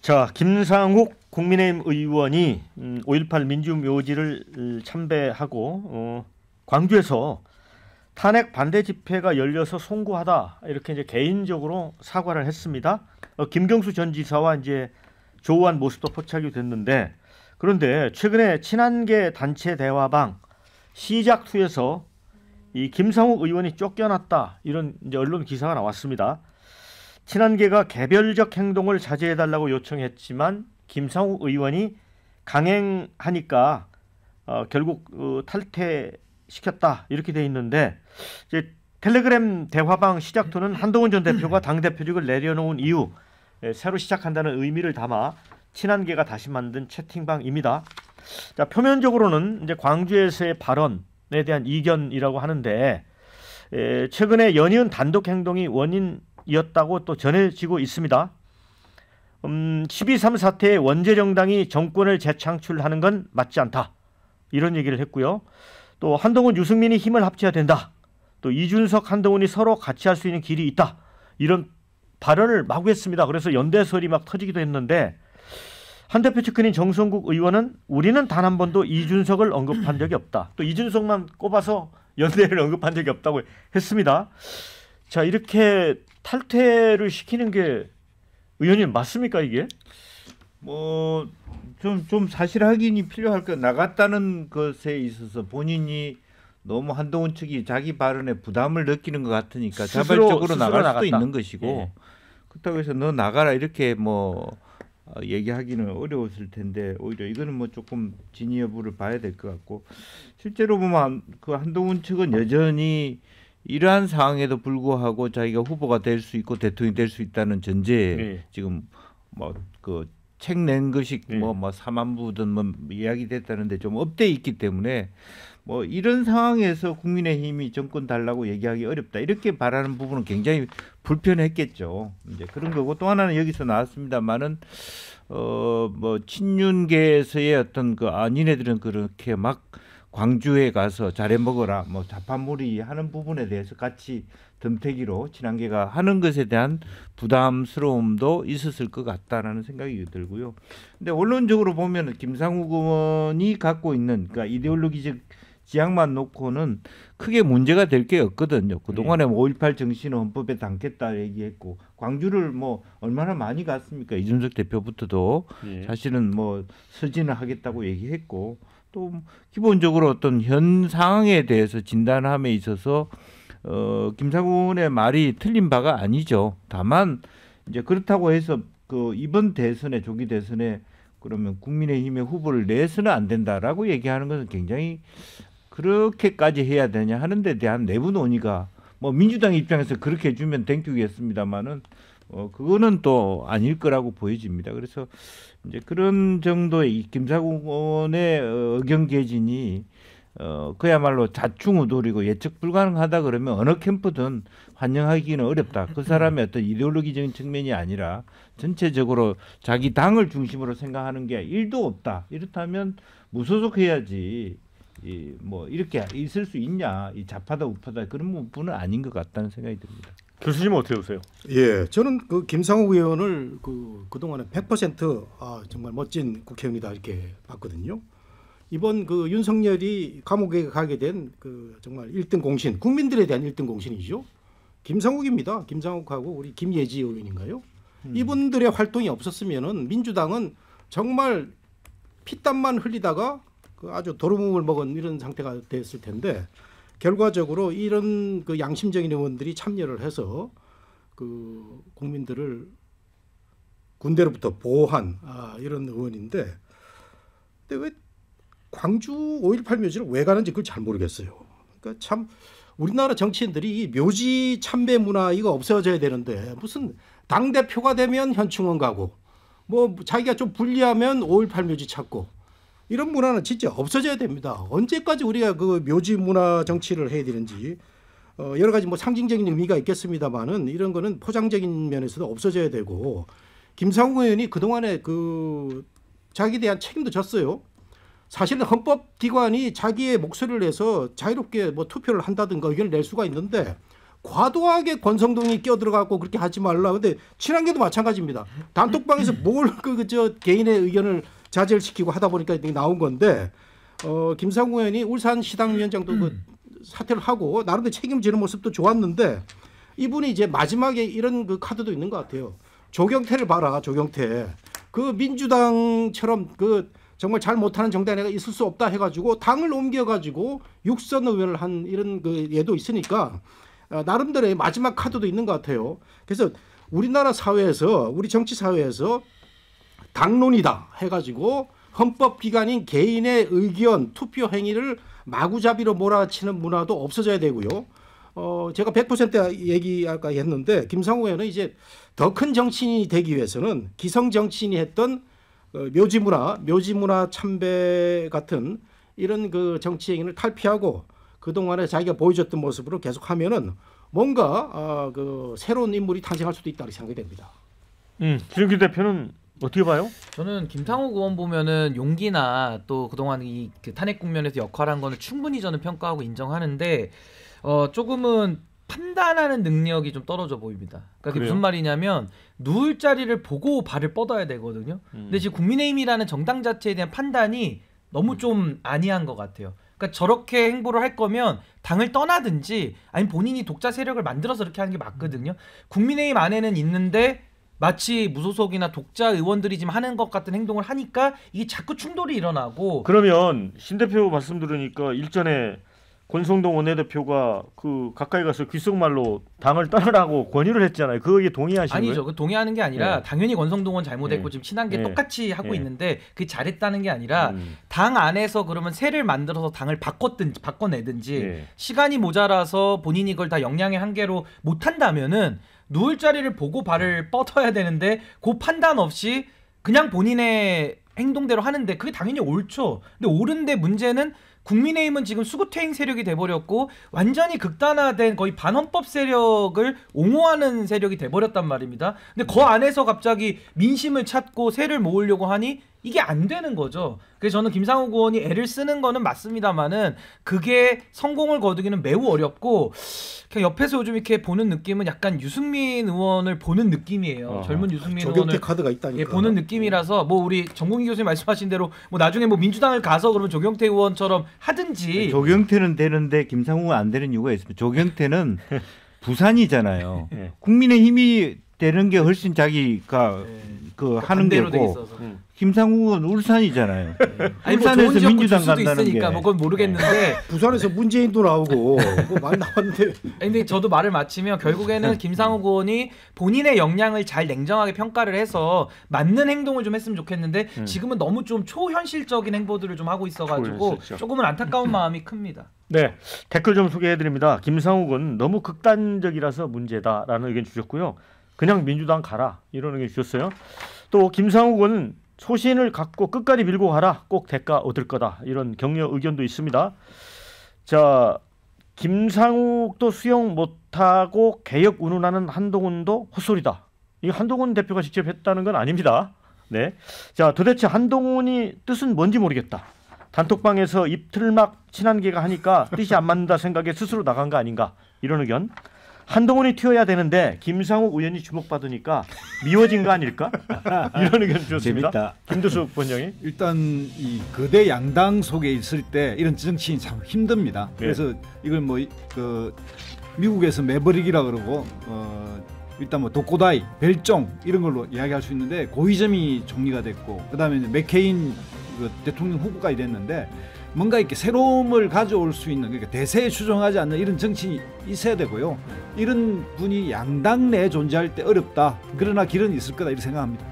자, 김상욱 국민의힘 의원이 5.18 민주묘지를 참배하고 광주에서 탄핵 반대 집회가 열려서 송구하다 이렇게 이제 개인적으로 사과를 했습니다. 김경수 전 지사와 이제 조우한 모습도 포착이 됐는데, 그런데 최근에 친한계 단체 대화방 시작2에서 이 김상욱 의원이 쫓겨났다 이런 이제 언론 기사가 나왔습니다. 친한계가 개별적 행동을 자제해달라고 요청했지만 김상욱 의원이 강행하니까 결국 탈퇴시켰다 이렇게 돼 있는데, 이제 텔레그램 대화방 시작2는 한동훈 전 대표가 당대표직을 내려놓은 이후 새로 시작한다는 의미를 담아 친한계가 다시 만든 채팅방입니다. 자, 표면적으로는 이제 광주에서의 발언에 대한 이견이라고 하는데, 최근에 연이은 단독 행동이 원인이었다고 또 전해지고 있습니다. 12.3 사태에 원죄정당이 정권을 재창출하는 건 맞지 않다 이런 얘기를 했고요. 또 한동훈 유승민이 힘을 합쳐야 된다. 또 이준석 한동훈이 서로 같이 할 수 있는 길이 있다 이런 발언을 마구 했습니다. 그래서 연대설이 막 터지기도 했는데, 한 대표 측근인 정성국 의원은 우리는 단 한 번도 이준석을 언급한 적이 없다. 또 이준석만 꼽아서 연대를 언급한 적이 없다고 했습니다. 자, 이렇게 탈퇴를 시키는 게 의원님 맞습니까 이게? 뭐 좀 사실 확인이 필요할 거. 나갔다는 것에 있어서 본인이 너무 한동훈 측이 자기 발언에 부담을 느끼는 것 같으니까 자발적으로 나갈 수도 있는 것이고, 예. 그렇다고 해서 너 나가라 이렇게 뭐 얘기하기는 어려웠을 텐데, 오히려 이거는 뭐 조금 진위 여부를 봐야 될 것 같고, 실제로 보면 그 한동훈 측은 여전히 이러한 상황에도 불구하고 자기가 후보가 될 수 있고 대통령이 될 수 있다는 전제에 네. 지금 뭐 그 책 낸 것이 네. 뭐 4만 부든 뭐 이야기됐다는데 좀 업돼 있기 때문에 뭐 이런 상황에서 국민의힘이 정권 달라고 얘기하기 어렵다 이렇게 바라는 부분은 굉장히 불편했겠죠. 이제 그런 거고, 또 하나는 여기서 나왔습니다만은 뭐 친윤계에서의 어떤 그 니네들은 그렇게 막 광주에 가서 잘해 먹어라 뭐 자판몰이 하는 부분에 대해서 같이 덤태기로 친한계가 하는 것에 대한 부담스러움도 있었을 것 같다라는 생각이 들고요. 근데 원론적으로 보면 김상욱 의원이 갖고 있는 그러니까 이데올로기적 지향만 놓고는 크게 문제가 될 게 없거든요. 그동안에 5.18 정신을 헌법에 담겠다 얘기했고, 광주를 뭐 얼마나 많이 갔습니까? 이준석 대표부터도 사실은 뭐 서진을 하겠다고 얘기했고, 또 기본적으로 어떤 현 상황에 대해서 진단함에 있어서 김상욱 의원의 말이 틀린 바가 아니죠. 다만 이제 그렇다고 해서 그 이번 대선에 조기 대선에 그러면 국민의힘의 후보를 내서는 안 된다라고 얘기하는 것은 굉장히 그렇게까지 해야 되냐 하는 데 대한 내부 논의가 뭐 민주당 입장에서 그렇게 해주면 땡큐겠습니다만은 그거는 또 아닐 거라고 보여집니다. 그래서 이제 그런 정도의 김상욱 의원의 의견 개진이 그야말로 자충우돌이고 예측 불가능하다 그러면 어느 캠프든 환영하기는 어렵다. 그 사람의 어떤 이데올로기적인 측면이 아니라 전체적으로 자기 당을 중심으로 생각하는 게 1도 없다. 이렇다면 무소속해야지 뭐 이렇게 있을 수 있냐. 이 좌파다 우파다 그런 부분은 아닌 것 같다는 생각이 듭니다. 교수님은 어떻게 보세요? 예, 저는 그 김상욱 의원을 그동안에 100% 정말 멋진 국회의원이다 이렇게 봤거든요. 이번 그 윤석열이 감옥에 가게 된 그 정말 1등 공신, 국민들에 대한 1등 공신이죠. 김상욱입니다. 김상욱하고 우리 김예지 의원인가요? 이분들의 활동이 없었으면은 민주당은 정말 피땀만 흘리다가 그 아주 도루묵을 먹은 이런 상태가 됐을 텐데, 결과적으로 이런 그 양심적인 의원들이 참여를 해서 그 국민들을 군대로부터 보호한 이런 의원인데, 근데 왜 광주 5.18 묘지를 왜 가는지 그걸 잘 모르겠어요. 그러니까 참 우리나라 정치인들이 이 묘지 참배 문화 이거 없어져야 되는데, 무슨 당 대표가 되면 현충원 가고 뭐 자기가 좀 불리하면 5.18 묘지 찾고, 이런 문화는 진짜 없어져야 됩니다. 언제까지 우리가 그 묘지 문화 정치를 해야 되는지, 여러 가지 뭐 상징적인 의미가 있겠습니다만은 이런 거는 포장적인 면에서도 없어져야 되고, 김상욱 의원이 그동안에 그 자기에 대한 책임도 졌어요. 사실은 헌법기관이 자기의 목소리를 내서 자유롭게 뭐 투표를 한다든가 의견을 낼 수가 있는데 과도하게 권성동이 끼어들어가고 그렇게 하지 말라. 근데 친한계도 마찬가지입니다. 단톡방에서 뭘 저 개인의 의견을 자제시키고 하다 보니까 이게 나온 건데 김상우 의원이 울산시당위원장도 그 사퇴를 하고 나름대로 책임지는 모습도 좋았는데 이분이 이제 마지막에 이런 그 카드도 있는 것 같아요. 조경태를 봐라, 조경태. 그 민주당처럼 그 정말 잘 못하는 정당에 있을 수 없다 해가지고 당을 옮겨가지고 육선 의원을 한 이런 그 예도 있으니까 나름대로의 마지막 카드도 있는 것 같아요. 그래서 우리나라 사회에서 우리 정치 사회에서 당론이다 해가지고 헌법기관인 개인의 의견 투표 행위를 마구잡이로 몰아치는 문화도 없어져야 되고요. 제가 100% 얘기 아까 했는데 김상우 의원은 이제 더 큰 정치인이 되기 위해서는 기성 정치인이 했던 묘지문화 참배 같은 이런 그 정치 행위를 탈피하고 그동안에 자기가 보여줬던 모습으로 계속하면은 뭔가 그 새로운 인물이 탄생할 수도 있다고 생각이 됩니다. 김영길 대표는 어떻게 봐요? 저는 김상욱 의원 보면은 용기나 또 그동안 이 그 탄핵 국면에서 역할한 거는 충분히 저는 평가하고 인정하는데 조금은 판단하는 능력이 좀 떨어져 보입니다. 그러니까 그게 무슨 말이냐면 누울 자리를 보고 발을 뻗어야 되거든요. 근데 지금 국민의힘이라는 정당 자체에 대한 판단이 너무 좀 아니한 것 같아요. 그러니까 저렇게 행보를 할 거면 당을 떠나든지 아니면 본인이 독자 세력을 만들어서 이렇게 하는 게 맞거든요. 국민의힘 안에는 있는데 마치 무소속이나 독자 의원들이 지금 하는 것 같은 행동을 하니까 이게 자꾸 충돌이 일어나고. 그러면 신 대표 말씀 들으니까 일전에 권성동 원내대표가 그 가까이 가서 귓속말로 당을 떠나라고 권유를 했잖아요. 그거에 동의하시는 거예요? 아니죠. 그 동의하는 게 아니라 네. 당연히 권성동은 잘못했고 네. 지금 친한계 네. 똑같이 하고 네. 있는데 그게 잘했다는 게 아니라 당 안에서 그러면 새를 만들어서 당을 바꿔내든지 네. 시간이 모자라서 본인이 그걸 다 역량의 한계로 못한다면은 누울 자리를 보고 발을 뻗어야 되는데 그 판단 없이 그냥 본인의 행동대로 하는데 그게 당연히 옳죠. 근데 옳은데 문제는 국민의힘은 지금 수구퇴행 세력이 돼버렸고 완전히 극단화된 거의 반헌법 세력을 옹호하는 세력이 돼버렸단 말입니다. 근데 그 안에서 갑자기 민심을 찾고 세를 모으려고 하니 이게 안 되는 거죠. 그래서 저는 김상욱 의원이 애를 쓰는 거는 맞습니다만은 그게 성공을 거두기는 매우 어렵고 그냥 옆에서 요즘 이렇게 보는 느낌은 약간 유승민 의원을 보는 느낌이에요. 젊은 유승민 조경태 의원을 카드가 있다니까. 예, 보는 느낌이라서 뭐 우리 정봉기 교수님 말씀하신 대로 뭐 나중에 뭐 민주당을 가서 그러면 조경태 의원처럼 하든지. 조경태는 되는데 김상우가 안 되는 이유가 있습니다. 조경태는 부산이잖아요. 네. 국민의힘이 되는 게 훨씬 자기가 그 하는 반대로 돼 게고 있어서. 김상우는 울산이잖아요. 아니 뭐 울산에서 좋은 지역구 민주당 줄 수도 간다는 있으니까 게. 뭐 그건 모르겠는데 부산에서 문재인도 나오고 뭐 많이 나왔는데 근데 저도 말을 마치면 결국에는 김상욱 의원이 본인의 역량을 잘 냉정하게 평가를 해서 맞는 행동을 좀 했으면 좋겠는데 지금은 너무 좀 초현실적인 행보들을 좀 하고 있어가지고 초현실적. 조금은 안타까운 마음이 큽니다. 네, 댓글 좀 소개해드립니다. 김상욱은 너무 극단적이라서 문제다라는 의견 주셨고요. 그냥 민주당 가라 이런 의견 주셨어요. 또 김상욱은 소신을 갖고 끝까지 밀고 가라. 꼭 대가 얻을 거다. 이런 격려 의견도 있습니다. 자, 김상욱도 수용 못하고 개혁 운운하는 한동훈도 헛소리다. 이 한동훈 대표가 직접 했다는 건 아닙니다. 네, 자 도대체 한동훈이 뜻은 뭔지 모르겠다. 단톡방에서 입틀막 친한계가 하니까 뜻이 안 맞는다 생각에 스스로 나간 거 아닌가. 이런 의견. 한동훈이 튀어야 되는데 김상욱 의원이 주목받으니까 미워진 거 아닐까? 이런 의견 주셨습니다. 재밌다. 김두수 본영이. 일단 이 거대 양당 속에 있을 때 이런 정치인이 참 힘듭니다. 그래서 이걸 뭐 그 미국에서 매버릭이라 그러고 일단 뭐 독고다이, 별종 이런 걸로 이야기할 수 있는데 고의점이 총리가 됐고 그다음에 이제 맥케인 그 대통령 후보가 됐는데 뭔가 이렇게 새로움을 가져올 수 있는 그러니까 대세에 추종하지 않는 이런 정치인이 있어야 되고요. 이런 분이 양당 내에 존재할 때 어렵다. 그러나 길은 있을 거다 이렇게 생각합니다.